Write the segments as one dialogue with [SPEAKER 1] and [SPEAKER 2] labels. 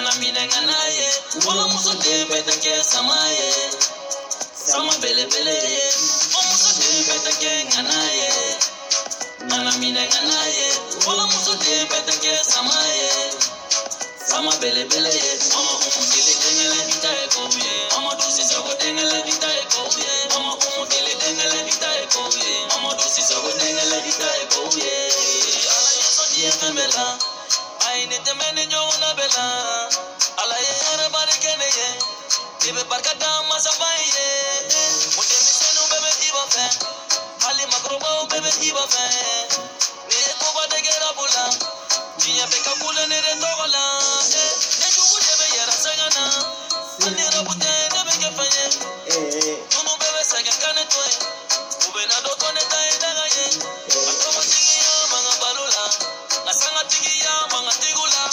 [SPEAKER 1] ngana mine ngana ye wala muso de betake samaye sama bele bele ye muso de betake ngana ye ngana mine ngana ye wala muso de betake samaye sama bele bele ye mama umudile dengele ditaye kobe mama dusi sago dengele ditaye kobe mama umudile dengele ditaye kobe mama dusi sago dengele ditaye kobe ala yeso die femela aine temene nyona bela ala yere barikene ye tibe barkata masabaye mute misenu bebe ibafe ali makroba bebe ibafe ni ko badegera bula niya beka bula ne rendola ne jugu debe yera sagana ani rabute debe kefanye tunu bebe saga kanetoy ubena do koneta edaga ye atomo tigiya manga balula asanga tigiya manga tigula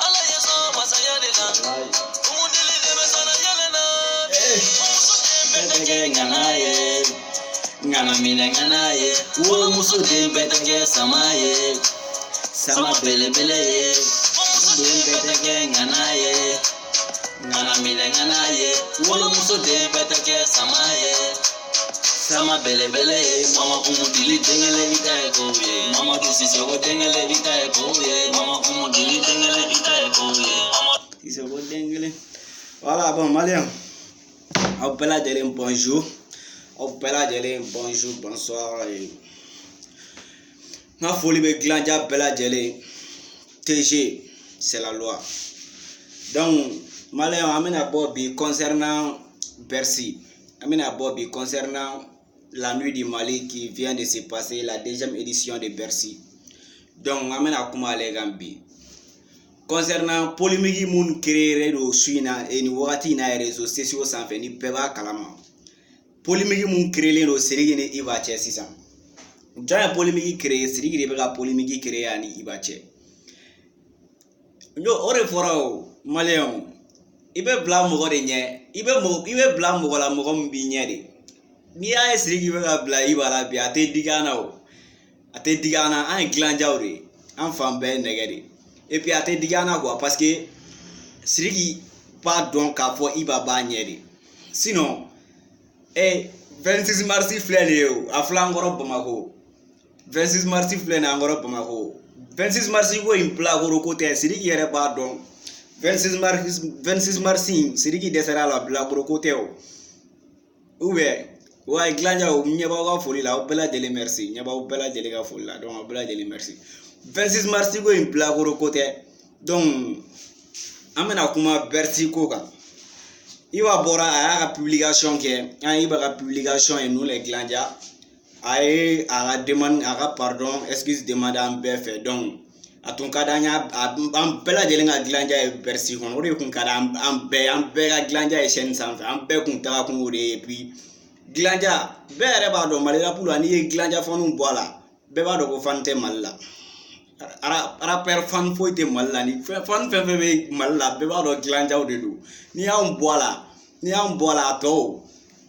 [SPEAKER 1] ala yeso masayadela umudili debe sana yalena muso dembe tege nganaye ngana mine nganaye uwo muso dembe tege samaye sama bele bele ye dembe tege nganaye ngana mine nganaye uwo muso dembe tege samaye sama bele bele ye mama umudili dengele itaye kobe mama dusi sogo dengele itaye kobe mama umudili dengele itaye kobe sogo dengele. Voilà, bon malien au pela de bonjour au pela de bonjour bonsoir ma folie be glanja pela de TG c'est la loi. Donc malien amena bobi concernant Bercy, amena bobi concernant la nuit du Mali qui vient de se passer, la deuxième édition de Bercy. Donc amena kuma les gambi concernant polémique moun créé do suina et ni wakati na réseaux sociaux sans faire ni peba kalama polémique moun créé do serigi ni ibache sisan jaya polémique créé serigi de bega polémique créé ani ibache yo ore forao maléon ibe bla mo de nye ibe bla mo la mo mbi nye de ni ay serigi bega bla ibala bi ate digana an glanjaure an fambe negeri. Et puis à te digana quoi parce que Siriki pas donc à fois iba banyeri sinon 26 mars flène a flangoro Bamako 26 mars flène angoro Bamako 26 mars go impla goro côté Siriki yere pas donc 26 mars Siriki desera la bla goro côté oube ouais glanja o nyeba ga foli la bela de merci nyeba o bela de ga foli la donc bela de merci 26 mars go in pla goro côté donc amena kuma Bercy ko kan iwa bora a publication ke an iba ka publication et nous les glanja ay a demande a pardon excuse demande en BF donc aton kadanya am bela de nga glanja e Bercy kon ore kun kada am be ga glanja e chaîne sans am be kun ta kun ore et puis glanja be re ba do malira pulu ani glanja fonu bola be ba do ko fante malla ara per fan foite malla ni fan fe malla be ba do glanja de do ni am bola to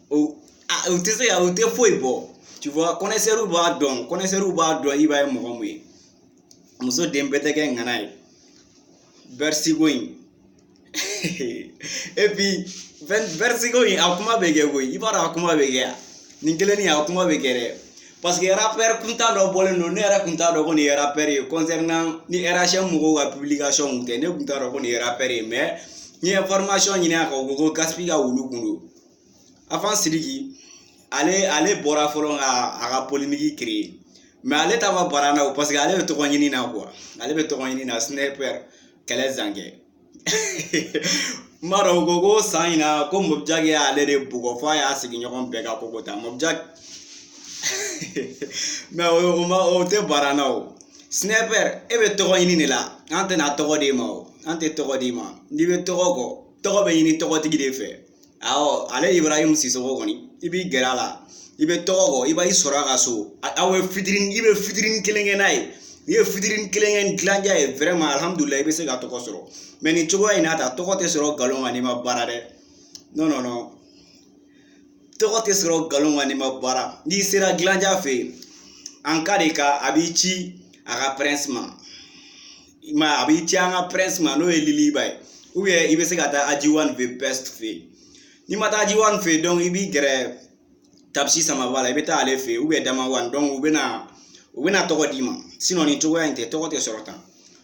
[SPEAKER 1] o te se ya o te foi bo tu vois connaisseur ba don iba e mo moye muso dembe te ngana Bercy going et puis Bercy going akuma bege go ibara akuma bege ningele ni akuma bege parce que rappeur kunta do bolé no ne era kunta do ko ni rappeur concernant ni era chez mo ga publication mute ne kunta do ko ni rappeur mais ni information ni na ko gaspiga wulu kundo avant Siriki ale bora folon a polémique créé mais ale tava barana parce que ale to ko ni na quoi ale be to ko ni na sniper kele zange maro gogo saina ko mobjage ale de bugo fa ya sigi nyokon bega ko gota mobjag mais o te barana o sniper e be to ko ni la ante na to ko de ma o ante to ko de ma ni be to ko be ni to ko tigi de fe awo ale Ibrahim Sissoko koni ibi gerala ibe to ko iba isora ga so awe fitrin ibe fitrin kelengena ye fitrin kelengen glanja e vraiment alhamdulillah ibe se ga to ko soro mais ni chogo ina ta to ko te soro galon ani ma barade non to ko te soro galon ani ma bara ni sera glanja fe en cas de cas abichi aga princement
[SPEAKER 2] ma abi tianga prince ma no elili bay ou bien ibe se kata ajiwan ve best fe ni mata ajiwan fe donc ibi gere tapsi sama wala ibe ta ale fe ou bien dama wan donc ubena toko dima sinon ni togo inte toko te sorota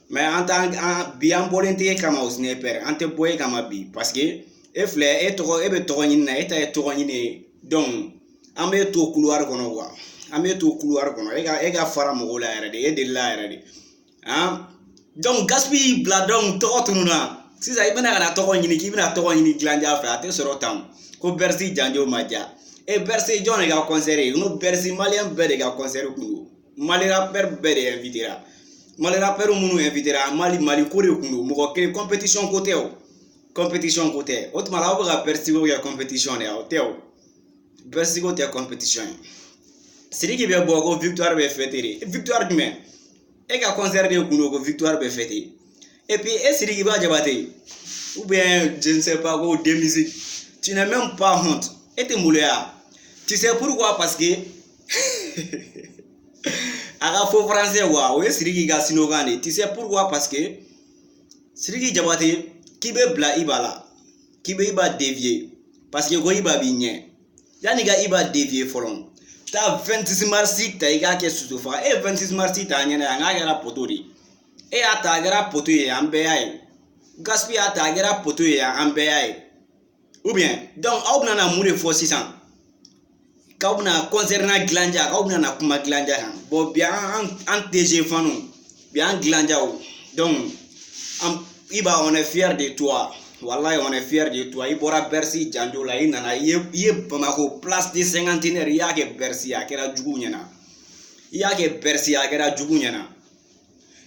[SPEAKER 2] mais en tant bien bolente kama au sniper ante boy kama bi parce que e flé e togo e be togo nyina e ta e togo nyine donc ambe to couloir kono wa ambe to couloir kono e ga fara mo la yare de e de la yare de hein donc gaspi bladon to tununa si ça ibena kana togo nyini ki ibena togo nyini glanja fa ate sorota ko bersi janjo maja e bersi jone ga concert no bersi malien be de ga concert ku mali rapper be de invitera mali rapper munu invitera mali kore kundu mo ke competition côté autrement là on va bersi go ya competition ya hotel bersi go te competition c'est qui be bogo victoire be fêter victoire mais et ga concert de kundu go victoire be fêter et puis et c'est qui va jabate ou bien je ne sais pas go de musique tu n'as même pas honte et te mouléa tu sais pourquoi parce que aga faux français wa o sirigi ga sinogane tu sais pourquoi parce que sirigi jabate kibe bla ibala kibe iba dévier parce que go iba binye yani ga iba dévier folon ta 26 mars ta iga ke susufa e 26 mars ta nyana nga gara potori e ata gara poto ye ambe ay gaspi ata gara poto ye ambe ay ou bien donc aubna na mure fo 600 kaubna concernant glanja kaubna na kuma glanja kan bo bien en TG fanu bien glanja donc iba on est fier de toi wallahi on est fier de toi ibora Bercy janjo la inana ye Bamako place de cinquantenaire yake Bercy akera jugu nyana yake Bercy akera jugu nyana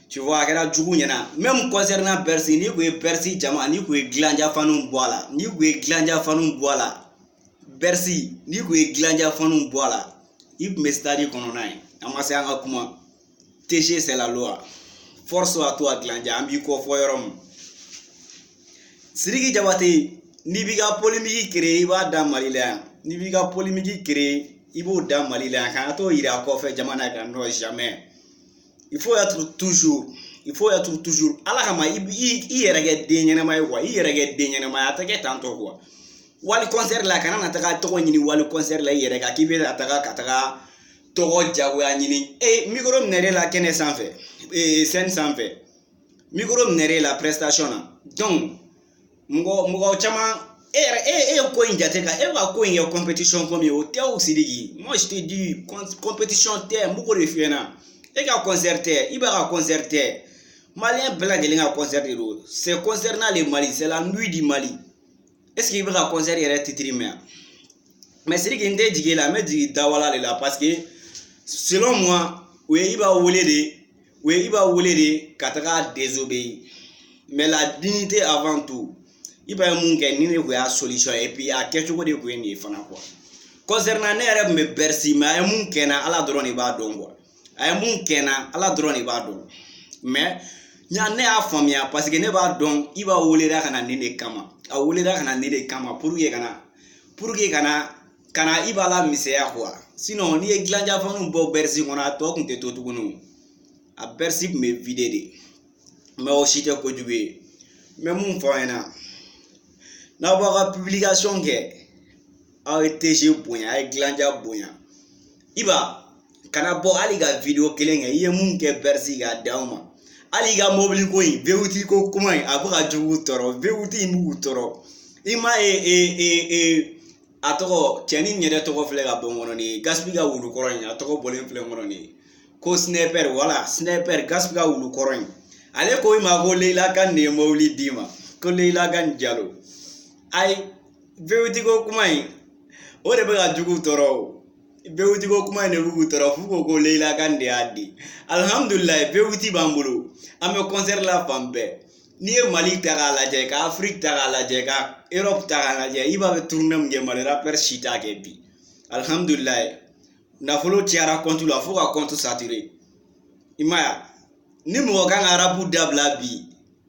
[SPEAKER 2] tu vois akera jugu nyana même concernant Bercy ni ko Bercy jama ni ko glanja fanu boala ni ko glanja fanu boala Bercy ni ko glanja fanu boala ib me stadi kono nai amase anga kuma TG c'est la loi force à toi glanja ambi ko foyorom Sirigi jabate ni biga polémique créé iba da malila ni biga polémique créé ibo da malila kan to ira ko fe jamana kan no jamais il faut être toujours ala kama i yerege denyana mai quoi i yerege denyana mai atake tanto quoi wali concert la kana nataka to nyini wali concert la yerega kibe ataka kataka to jago ya nyini micro mnere la kene sans fait scène sans fait micro mnere la prestation donc mugo chama ko injateka va ko inga competition comme yo te Sirigi moi je te dis competition te mugo refiena ga concerter iba ga concerter malien bla de linga concerter c'est concernant le Mali c'est la nuit du Mali est-ce qu'il va concerter yere titri mais Sirigi ndé digela me di dawala la parce que selon moi we iba wolé de kataka désobéir mais la dignité avant tout iba munke ni ne ko ya solution et puis a quelque chose de ko ni fana quoi concernant ne rebe me Bercy mais ay munke na ala drone ba don quoi ay munke na ala drone ba don mais nya ne a famia parce que ne ba don iba wolera kana ne kama a wolera kana ne kama pour que kana iba la misea quoi sinon ni e glanja fanu bo Bercy kona to kunte to tugunu a Bercy me vidéo mais aussi te ko djubé mais mun faena na ba publication ke a TG bonya ay glanja bonya iba kana bo ali ga video kelenge ye mun ke Bercy ga dauma ali ga mobile ko yi veuti ko kuma abuka jugu toro veuti mu toro ima atoko tieni nyere toko fle ga bongono ni gaspi ga wulu koronya atoko bolen fle ngono ni ko sniper wala sniper gaspi ga wulu koronya ale ko ima go leila kan ne mawli dima ko leila gan jalo ay veuti ko kuma yi o de ba jugu toro veuti ko kuma ne bugu toro fu ko leila kan de adi alhamdulillah veuti bambulu ame concert la fambe ni Mali taga la je ka Afrique taga la je ka Europe taga la je iba be tourner nge Mali rapper shita ke bi alhamdulillah na folo tiara compte la fo ka compte saturé imaya ni mo kan arabu dabla bi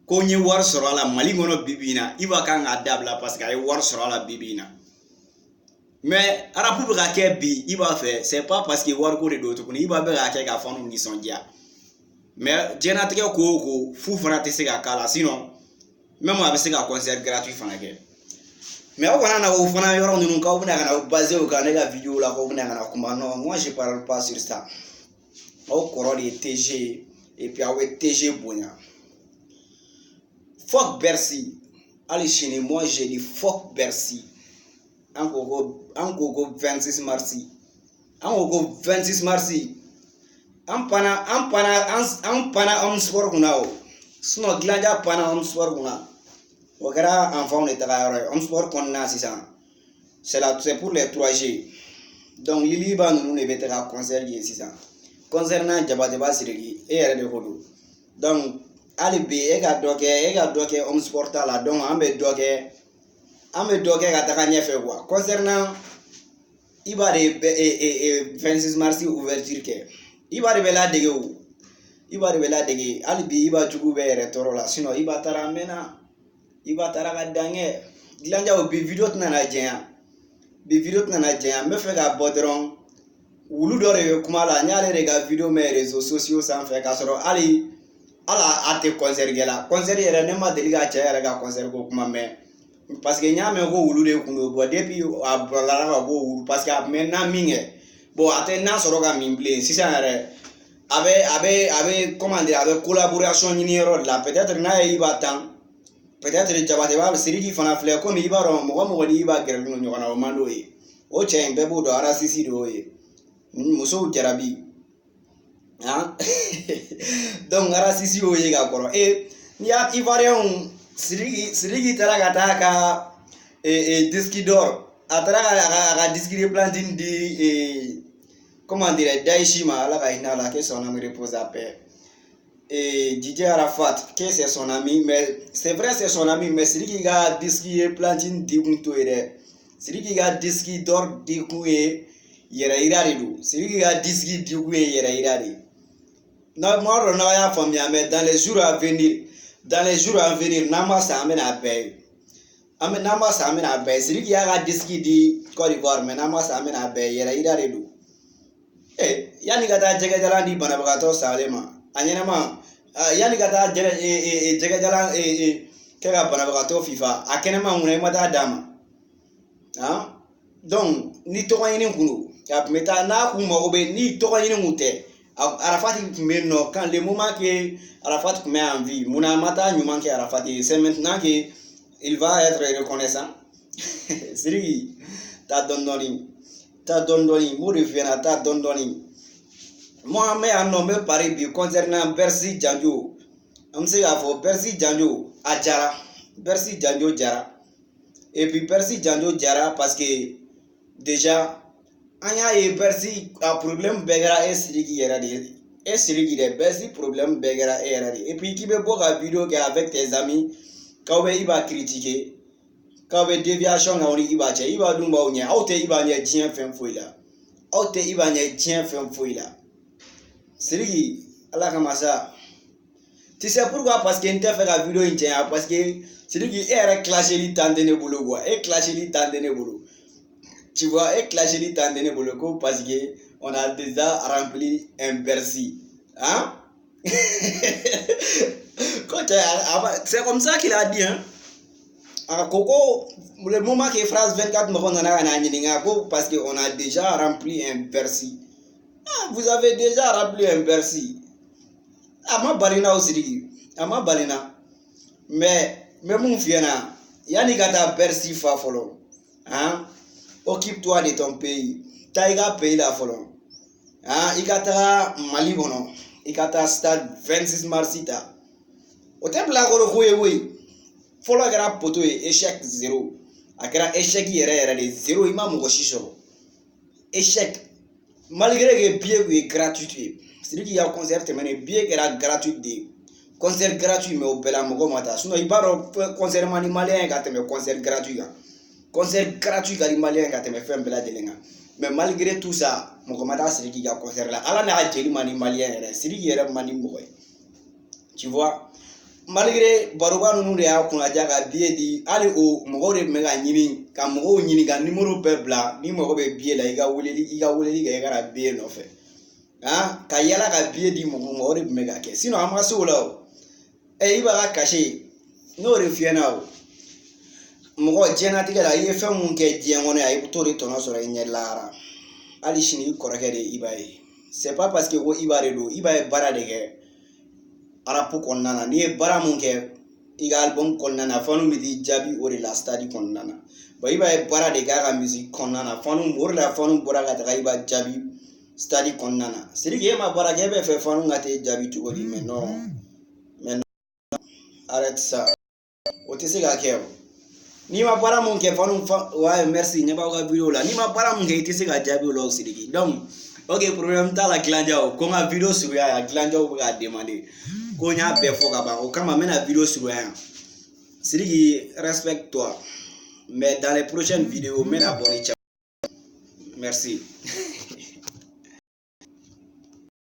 [SPEAKER 2] ko nyi war soro la Mali ngono bibina iba kan dabla parce que ay war soro la bibina mais arabu ba ke bi iba fait c'est pas parce que war ko de do to ko iba be ga ke ka fonu ni sondia mais diɲɛnatigɛ ko o ko fu fana tɛ se ka k'a la sinon même a bɛ se ka concert gratuit fana kɛ mais aw kana na o fana yɔrɔ ninnu k'aw bɛna ka na basé o kan ne ka vidéo la k'aw bɛna ka na kuma non moi je parle pas sur ça aw kɔrɔ de ye TG et puis aw bɛ TG bonya fuck Bercy hali sini moi j'ai dit fuck Bercy an ko ko 26 mars an ko ko 26 mars an pana sport kunna o sinon dilanja pana sport kunna o kɛra enfant de taga yɔrɔ ye sport kɔnɔna sisan c'est pour les 3G donc Liliba ninnu de bɛ taga concert ye sisan concert na Jabadeba Siriki e yɛrɛ de ko don donc hali bi e ka dɔ kɛ sport ta la donc an bɛ dɔ kɛ ka taga ɲɛfɛ quoi concert na i b'a de 26 mars ouverture kɛ i b'a de bɛ ladege o i b'a de bɛ ladege hali bi i b'a jugu bɛ yɛrɛ tɔɔrɔ la sinon i b'a taara mɛnna i b'a taara ka dankɛ dilanjaw bi video tɛna na jɛnya n bɛ fɛ ka bɔ dɔrɔn wulu dɔ de bɛ kuma la n y'ale de ka video mɛn réseaux sociaux sanfɛ k'a sɔrɔ hali a tɛ concert kɛ la concert yɛrɛ ne ma deli ka cɛ yɛrɛ ka concert ko kuma mɛn parce que n y'a mɛn ko wulu de kun don bon depuis a bilala ka bɔ wulu parce que a mɛn na min kɛ bon a tɛ n'a sɔrɔ ka min bilen sisan yɛrɛ a bɛ comment dire a bɛ collaboration ɲini yɔrɔ de la peut-être n'a ye i b'a tan peut-être Jabadeba Siriki fana filɛ komi i b'a dɔn mɔgɔ ni i b'a gɛrɛ ɲɔgɔn na o man d'o ye o cɛ in bɛɛ b'o dɔn arasisi de y'o ye musow jarabi han donc arasisi y'o ye ka kɔrɔ n'i y'a Ivoirien Siriki taara ka taa ka disque d'or a taara ka disque de platine di comment dire Daichi ma ala ka hinɛ la que son âme repose en paix DJ Arafat que c'est son ami mais c'est vrai c'est son ami mais Siriki ka disque platine di kun to ye dɛ Siriki ka disque d'or di kun ye yɛrɛ yira de don Siriki ka disque di kun ye yɛrɛ yira de moi dɔn n'aw y'a faamuya mais dans les jours à venir n'an ma sa an bɛna bɛɛ ye n'an ma sa an bɛna bɛɛ ye Siriki y'a ka disque di Côte d'Ivoire mais n'an ma sa an bɛna bɛɛ ye yɛrɛ yira de don yanni ka taa jɛgɛjalan di banabagatɔ salen ma a ɲɛnama yanni ka taa jɛgɛjalan kɛ ka banabagatɔ fifa a kɛnɛma mun na i ma taa d'a ma donc ni tɔgɔ ɲini kun don a tun bɛ taa n'a kun mago bɛ ni tɔgɔ ɲini kun tɛ Arafat tun bɛ yen nɔ quand le moment que Arafat tun bɛ en vie munna a ma taa ɲuman kɛ Arafat ye c'est maintenant que il va être reconnaissant Siriki taa dɔɔni mo de fiyɛ na taa dɔɔni moi n bɛ yan nɔ n bɛ pari bi concernant Bercy Janjo an bɛ se k'a fɔ Bercy Janjo a jara Bercy Janjo jara et puis Bercy Janjo jara parce que déjà an y'a ye Bercy a problème bɛɛ kɛra Siriki yɛrɛ de ye Siriki dɛ Bercy problème bɛɛ kɛra yɛrɛ de et puis k'i bɛ bɔ ka vidéo kɛ avec tes amis k'aw bɛ i b'a critiquer k'aw bɛ déviation k'aw ni i b'a cɛ i b'a dun b'aw ɲɛ aw tɛ i b'a ɲɛ diɲɛ fɛn foyi la Siriki ala kama sa tu sais pourquoi parce que n tɛ fɛ ka vidéo in cɛnya parce que Siriki e yɛrɛ clasheli tan tɛ ne bolo quoi tu vois e clasheli tan tɛ ne bolo ko parce que on a déjà rempli un Bercy hein c'est comme ça qu'il a dit hein Koko, le moment que phrase 24 parce qu'on a déjà rempli un Bercy. Vous avez déjà rempli un Bercy. Ama balina aussi. Ama balina. Mais mon fiena, yani kata Bercy fa follow. Hein? Occupe-toi de ton pays. Taïga pays la follow. Hein? Ikata Mali bono. Ikata stade 26 marsita. Otem la goro oui. Fɔlɔ kɛra poto ye échec 0 a kɛra échec yɛrɛ de 0 i ma mɔgɔ si sɔrɔ échec malgré que billet kun ye gratuit ye Siriki ka concert tɛmɛnen billet kɛra gratuit de ye concert gratuit mais o bɛɛ la mɔgɔ ma taa sinon i b'a dɔn concert man di malien ye ka tɛmɛ concert gratuit kan concert gratuit ka di malien ye ka tɛmɛ fɛn bɛɛ lajɛlen kan mais malgré tout ça mɔgɔ ma taa Siriki ka concert la ala n'a ka jeli man di malien yɛrɛ Siriki yɛrɛ man di mɔgɔ ye tu vois malgré baroba ninnu de y'a kunnaja ka billet di hali o mɔgɔw de tun bɛ ka ɲini ka numéro bɛɛ bila ni mɔgɔ bɛ billet la i ka weleli kɛ i ka na billet nɔfɛ hein ka yala ka biye di mɔgɔ ma o de tun bɛ ka kɛ sinon an ma se o la o i b'a ka caché n'o de fiyɛ na o mɔgɔ diɲɛnatigɛ la i ye fɛn mun kɛ diɲɛ kɔnɔ yan i bɛ t'o de tɔnɔ sɔrɔ i ɲɛ lahara hali sini i kɔrɔkɛ de ye Iba ye c'est pas parce que ko Iba de don Iba ye baara de kɛ arapu kɔnɔna na n'i ye baara mun kɛ i ka album kɔnɔna na fanu bɛ t'i jaabi o de la stade kɔnɔna na bon Iba ye baara de kɛ a ka musique kɔnɔna na fanu o de la fanu bɔra ka taga Iba jaabi stade kɔnɔna na Sidiki e ma baara kɛ e bɛ fɛ fanu ka t'e jaabi cogo di mais non arrête ça o tɛ se ka kɛ o n'i ma baara mun kɛ fanu ouais merci ɲɛ b'aw ka vidéo la n'i ma baara mun kɛ i tɛ se ka jaabi o la o Sidiki donc ok problème t'a la dilanjaw ko n ka vidéo surunya yan dilanjaw bɛ k'a demander ko n y'a bɛɛ fɔ ka ban o kama n bɛna vidéo surunya yan Sidiki respecte toi mais dans les prochaines vidéos n bɛna bɔ ni caman merci